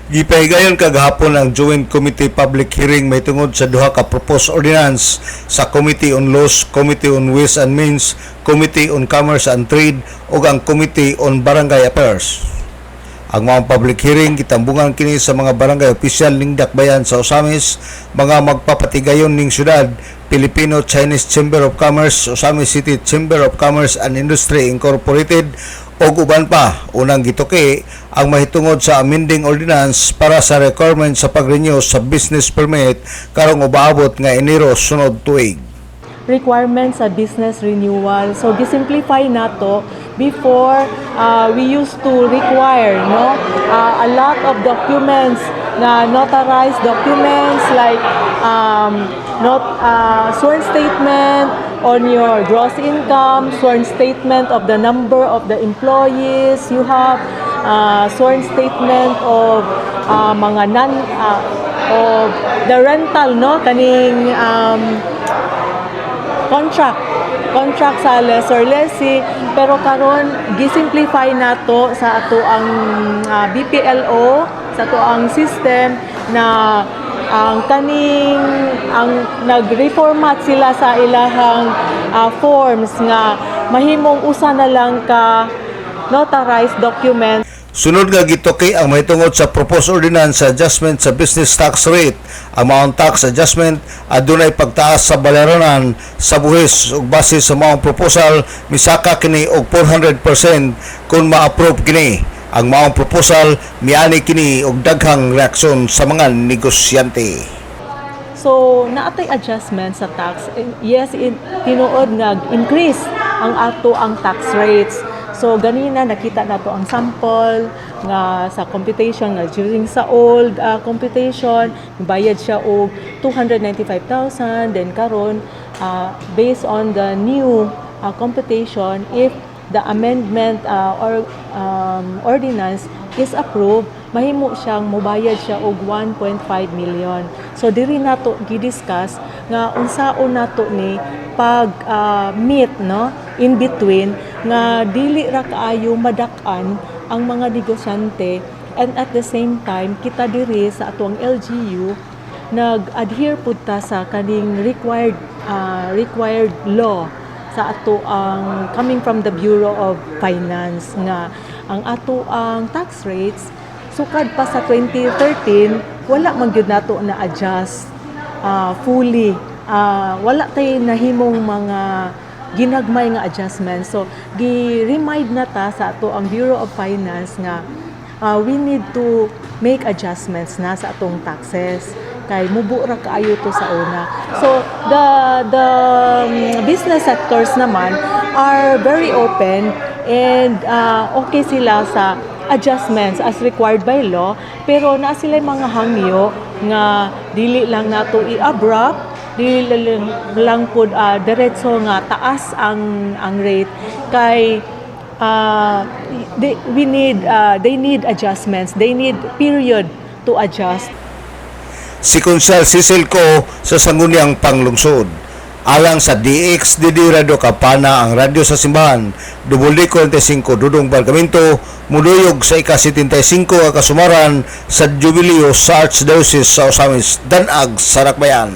Gipahigayon kagahapon ang Joint Committee Public Hearing may tungod sa duha ka proposed ordinance sa Committee on Laws, Committee on Ways and Means, Committee on Commerce and Trade ug ang Committee on Barangay Affairs. Ang mga public hearing gitambungan kini sa mga barangay opisyal ning dakbayan sa Osamis, mga magpapatigayon ning syudad, Filipino-Chinese Chamber of Commerce, Osamis City Chamber of Commerce and Industry Incorporated o uban pa. Unang gituki ang mahitungod sa amending ordinance para sa requirement sa pag-renew sa business permit karong ubaabot nga Enero sunod tuig. Requirements sa business renewal. So gisimplify nato. Before we used to require a lot of documents na notarized documents like sworn statement on your gross income, sworn statement of the number of the employees you have, sworn statement of mga of the rental kaning contract sa lessor lessee, pero karon gisimplify nato sa ato ang BPLO, sa ato ang system na ang nag-reformat sila sa ilahang forms nga mahimong usa na lang ka notarized document. Sunod nga gituki ang mahitungod sa proposed ordinance sa adjustment sa business tax rate. Ang maong tax adjustment adunay pagtaas sa bayaran sa buhis ug base sa maong proposal misaka kini og 400% kung ma-approve kini. Ang maong proposal miani kini og daghang reaksyon sa mga negosyante. So naatay adjustment sa tax. Yes, tinuod nga increase ang ato ang tax rates. So ganina nakita nato ang sample nga sa computation nga during sa old computation bayad siya og 295,000, then karon based on the new computation, if the amendment or ordinance is approved, mahimo siyang mobayad siya og 1.5 million. So diri nato gidiscuss nga unsaon nato ni pag meet in between nga dili ra kaayo madak-an ang mga negosyante, and at the same time kita diri sa atong LGU nag-adhere pud ta sa kaning required law sa ato ang coming from the Bureau of Finance nga ang ato ang tax rates sukad pa sa 2013 wala man gyud nato na adjust fully. Wala tay nahimong mga ginagmay nga adjustments. So gi-remind na ta sa ato ang Bureau of Finance nga we need to make adjustments na sa atong taxes kay mubo ra kaayo to sa una. So the business sectors naman are very open and okay sila sa adjustments as required by law, pero na sila mga hangyo nga dili lang nato i-abrupt, dili lang pud diretso nga taas ang rate kay they need adjustments, they need period to adjust. Si Konsel Cecil Ko sa Sangguniang Panglungsod. Alang sa DXDD Radio Kapana ang radyo sa simbahan, WD45 Dudong Barkamento, muduyog sa ika-75 kasumaran sa Jubileo sa Archdiocese sa Osamis, Danag, Sarakbayan.